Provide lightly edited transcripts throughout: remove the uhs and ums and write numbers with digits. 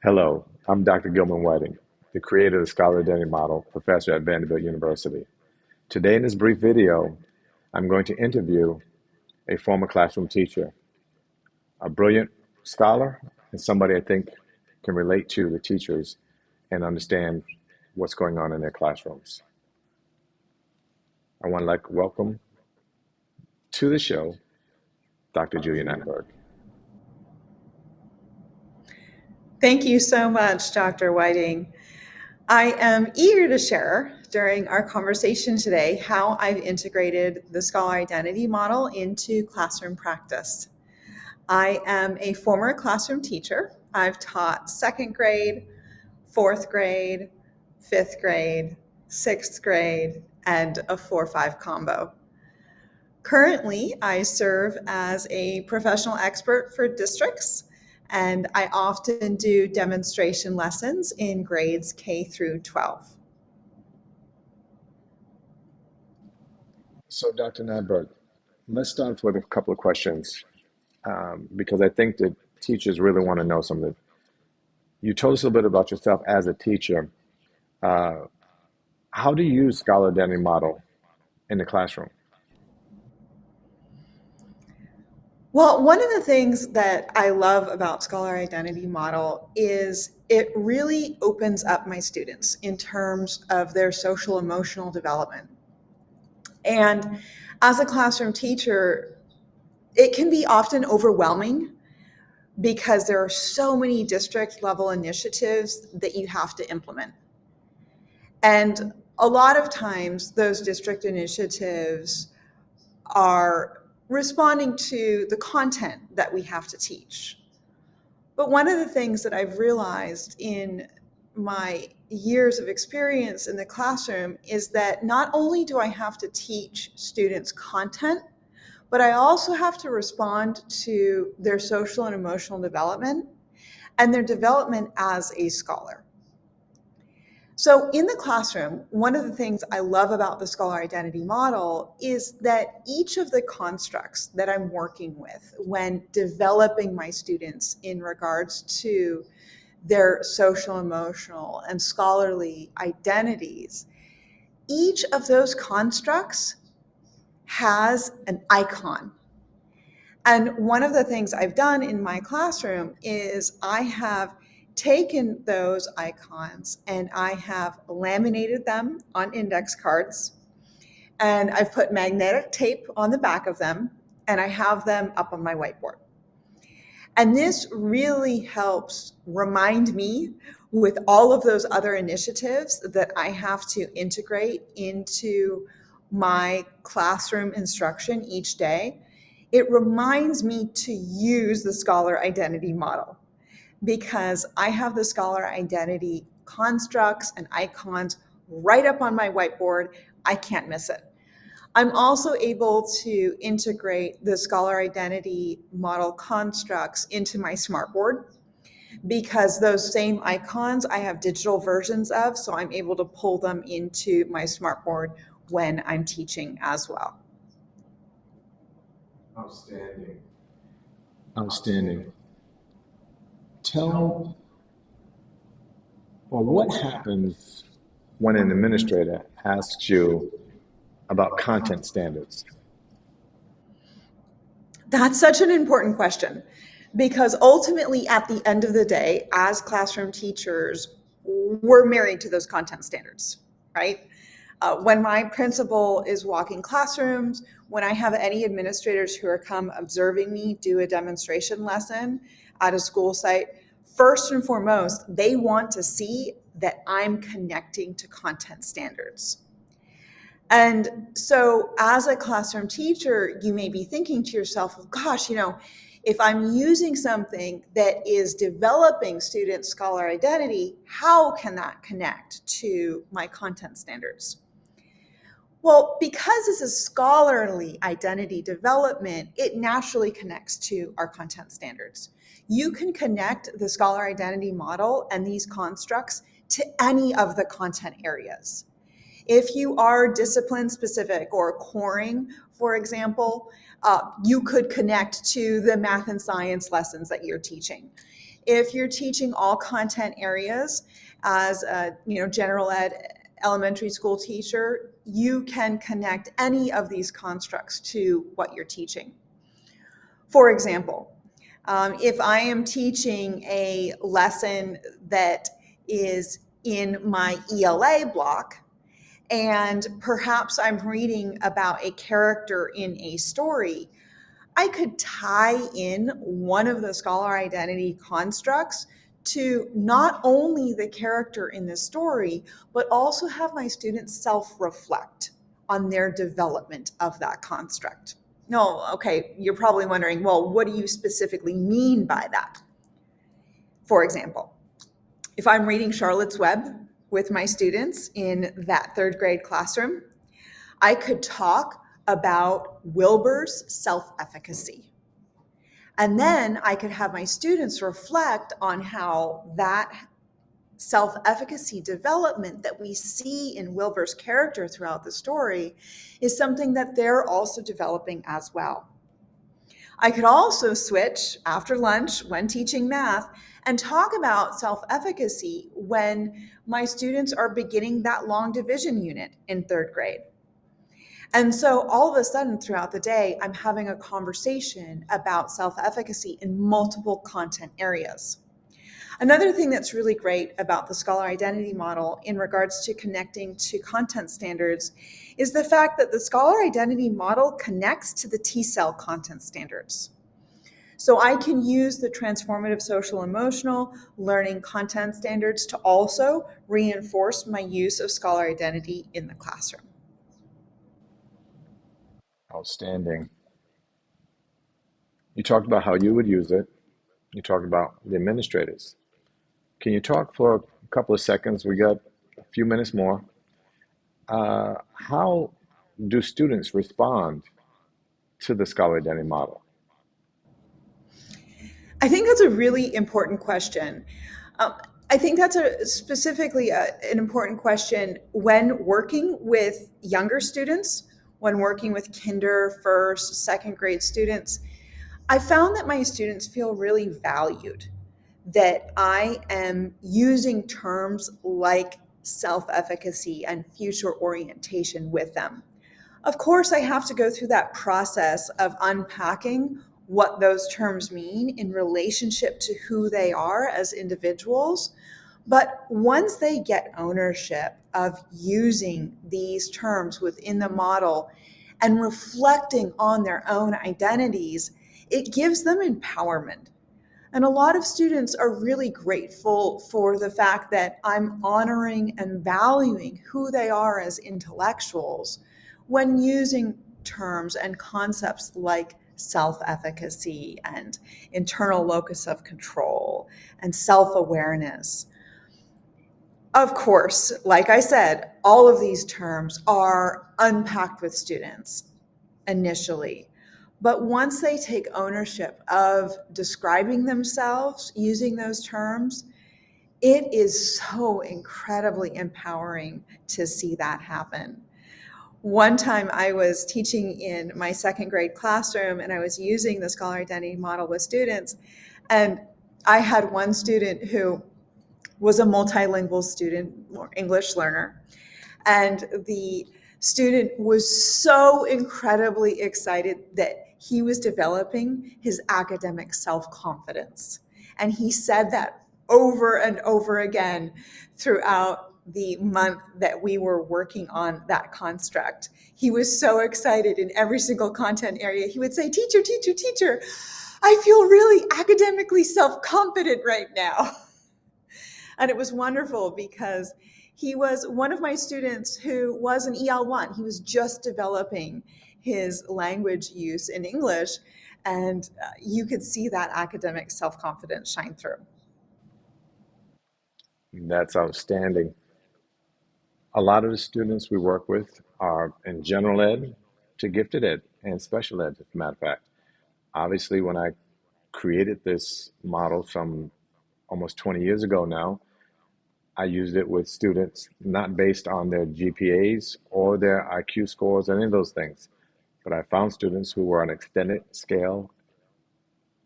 Hello, I'm Dr. Gilman Whiting, the creator of the Scholar Identity Model, professor at Vanderbilt University. Today in this brief video, I'm going to interview a former classroom teacher, a brilliant scholar, and somebody I think can relate to the teachers and understand what's going on in their classrooms. I want to welcome to the show Dr. Julia Nyberg. Thank you so much, Dr. Whiting. I am eager to share during our conversation today how I've integrated the Scholar Identity Model into classroom practice. I am a former classroom teacher. I've taught second grade, fourth grade, fifth grade, sixth grade, and a 4-5 combo. Currently, I serve as a professional expert for districts, and I often do demonstration lessons in grades K through 12. So, Dr. Nyberg, let's start with a couple of questions because I think that teachers really want to know something. You told us a little bit about yourself as a teacher. Uh, how do you use Scholar Identity Model in the classroom? Well, one of the things that I love about Scholar Identity Model is it really opens up my students in terms of their social emotional development. And as a classroom teacher, it can be often overwhelming because there are so many district level initiatives that you have to implement. And a lot of times, those district initiatives are responding to the content that we have to teach. But one of the things that I've realized in my years of experience in the classroom is that not only do I have to teach students content, but I also have to respond to their social and emotional development and their development as a scholar. So, in the classroom, one of the things I love about the Scholar Identity Model is that each of the constructs that I'm working with when developing my students in regards to their social, emotional, and scholarly identities, each of those constructs has an icon. And one of the things I've done in my classroom is I have taken those icons and I have laminated them on index cards, and I've put magnetic tape on the back of them, and I have them up on my whiteboard. And this really helps remind me with all of those other initiatives that I have to integrate into my classroom instruction each day. It reminds me to use the Scholar Identity Model because I have the Scholar Identity constructs and icons right up on my whiteboard. I can't miss it. I'm also able to integrate the Scholar Identity Model constructs into my smartboard because those same icons I have digital versions of, so I'm able to pull them into my smartboard when I'm teaching as well. Outstanding. Outstanding. Tell, or what happens when an administrator asks you about content standards? That's such an important question because ultimately, at the end of the day, as classroom teachers, we're married to those content standards, right? When my principal is walking classrooms, when I have any administrators who are come observing me do a demonstration lesson at a school site, first and foremost, they want to see that I'm connecting to content standards. And so, as a classroom teacher, you may be thinking to yourself, well, gosh, if I'm using something that is developing student scholar identity, how can that connect to my content standards? Well, because this is scholarly identity development, it naturally connects to our content standards. You can connect the Scholar Identity Model and these constructs to any of the content areas. If you are discipline specific or coring, for example, you could connect to the math and science lessons that you're teaching. If you're teaching all content areas as a general ed elementary school teacher, you can connect any of these constructs to what you're teaching. For example, if I am teaching a lesson that is in my ELA block, and perhaps I'm reading about a character in a story, I could tie in one of the scholar identity constructs to not only the character in the story, but also have my students self-reflect on their development of that construct. No, okay, you're probably wondering, well, what do you specifically mean by that? For example, if I'm reading Charlotte's Web with my students in that third grade classroom, I could talk about Wilbur's self-efficacy. And then I could have my students reflect on how that self-efficacy development that we see in Wilbur's character throughout the story is something that they're also developing as well. I could also switch after lunch when teaching math and talk about self-efficacy when my students are beginning that long division unit in third grade. And so all of a sudden throughout the day, I'm having a conversation about self-efficacy in multiple content areas. Another thing that's really great about the scholar identity model in regards to connecting to content standards is the fact that the scholar identity model connects to the TESOL content standards. So I can use the transformative social emotional learning content standards to also reinforce my use of scholar identity in the classroom. Outstanding. You talked about how you would use it. You talked about the administrators. Can you talk for a couple of seconds? We got a few minutes more. How do students respond to the scholar identity model? I think that's a really important question. I think that's specifically an important question when working with younger students, when working with kinder, first, second grade students. I found that my students feel really valued, that I am using terms like self-efficacy and future orientation with them. Of course, I have to go through that process of unpacking what those terms mean in relationship to who they are as individuals. But once they get ownership of using these terms within the model and reflecting on their own identities, it gives them empowerment. And a lot of students are really grateful for the fact that I'm honoring and valuing who they are as intellectuals when using terms and concepts like self-efficacy and internal locus of control and self-awareness. Of course, like I said, all of these terms are unpacked with students initially. But once they take ownership of describing themselves using those terms, it is so incredibly empowering to see that happen. One time I was teaching in my second grade classroom and I was using the scholar identity model with students. And I had one student who was a multilingual student or English learner. And the student was so incredibly excited that he was developing his academic self-confidence. And he said that over and over again throughout the month that we were working on that construct. He was so excited in every single content area. He would say, "Teacher, teacher, teacher, I feel really academically self-confident right now." And it was wonderful because he was one of my students who was an EL1. He was just developing his language use in English, and you could see that academic self-confidence shine through. That's outstanding. A lot of the students we work with are in general ed to gifted ed and special ed, as a matter of fact. Obviously, when I created this model some almost 20 years ago now, I used it with students not based on their GPAs or their IQ scores or any of those things, but I found students who were on extended scale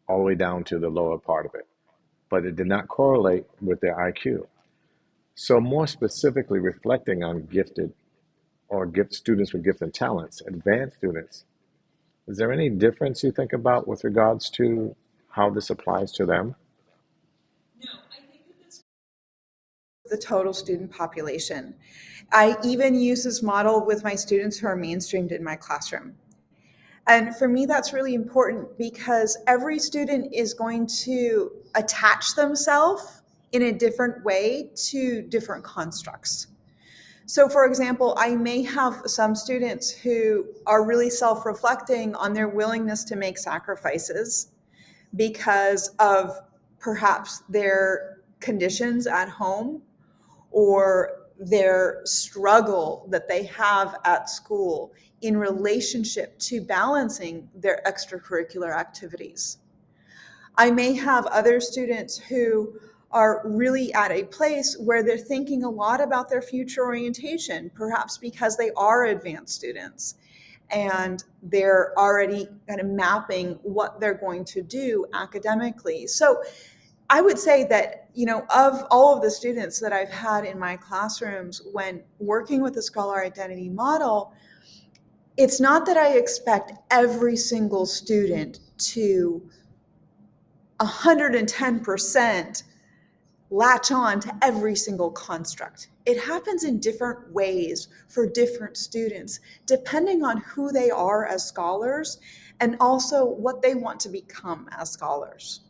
all the way down to the lower part of it. but it did not correlate with their IQ. So more specifically reflecting on gifted or gift students with gifts and talents, advanced students, is there any difference you think about with regards to how this applies to them? The total student population. I even use this model with my students who are mainstreamed in my classroom. And for me, that's really important because every student is going to attach themselves in a different way to different constructs. So, for example, I may have some students who are really self reflecting on their willingness to make sacrifices because of perhaps their conditions at home or their struggle that they have at school in relationship to balancing their extracurricular activities. I may have other students who are really at a place where they're thinking a lot about their future orientation, perhaps because they are advanced students and they're already kind of mapping what they're going to do academically. So I would say that, of all of the students that I've had in my classrooms when working with the Scholar Identity Model, it's not that I expect every single student to 110% latch on to every single construct. It happens in different ways for different students, depending on who they are as scholars and also what they want to become as scholars.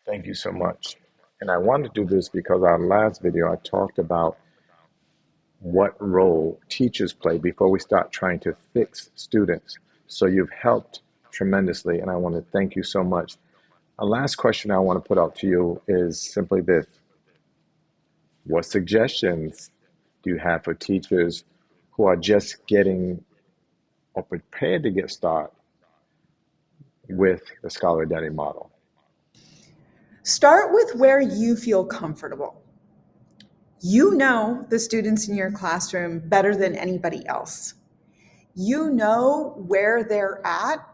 Thank you so much. And I wanted to do this because our last video I talked about what role teachers play before we start trying to fix students. So you've helped tremendously, and I want to thank you so much. A last question I want to put out to you is simply this. What suggestions do you have for teachers who are just getting or prepared to get started with the Scholar Identity Model? Start with where you feel comfortable. You know the students in your classroom better than anybody else. You know where they're at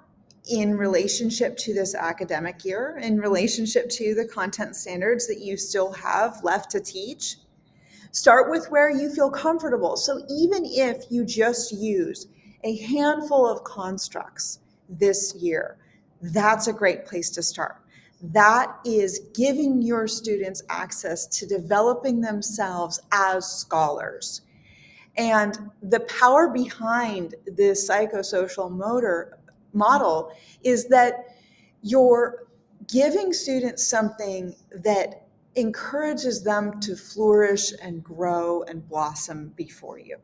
in relationship to this academic year, in relationship to the content standards that you still have left to teach. Start with where you feel comfortable. So even if you just use a handful of constructs this year, that's a great place to start. That is giving your students access to developing themselves as scholars. And the power behind this psychosocial motor model is that you're giving students something that encourages them to flourish and grow and blossom before you.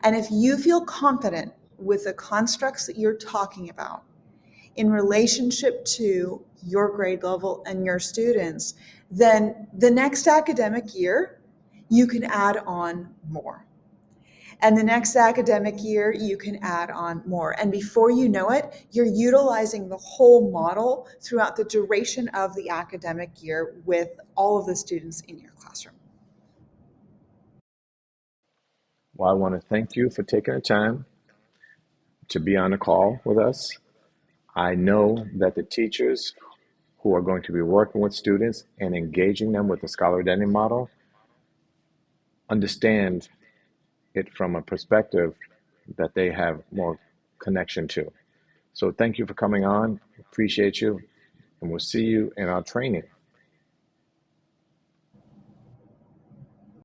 And if you feel confident with the constructs that you're talking about in relationship to your grade level and your students, then the next academic year, you can add on more. And the next academic year, you can add on more. And before you know it, you're utilizing the whole model throughout the duration of the academic year with all of the students in your classroom. Well, I want to thank you for taking the time to be on the call with us. I know that the teachers who are going to be working with students and engaging them with the Scholar Identity Model understand it from a perspective that they have more connection to. So thank you for coming on. Appreciate you. And we'll see you in our training.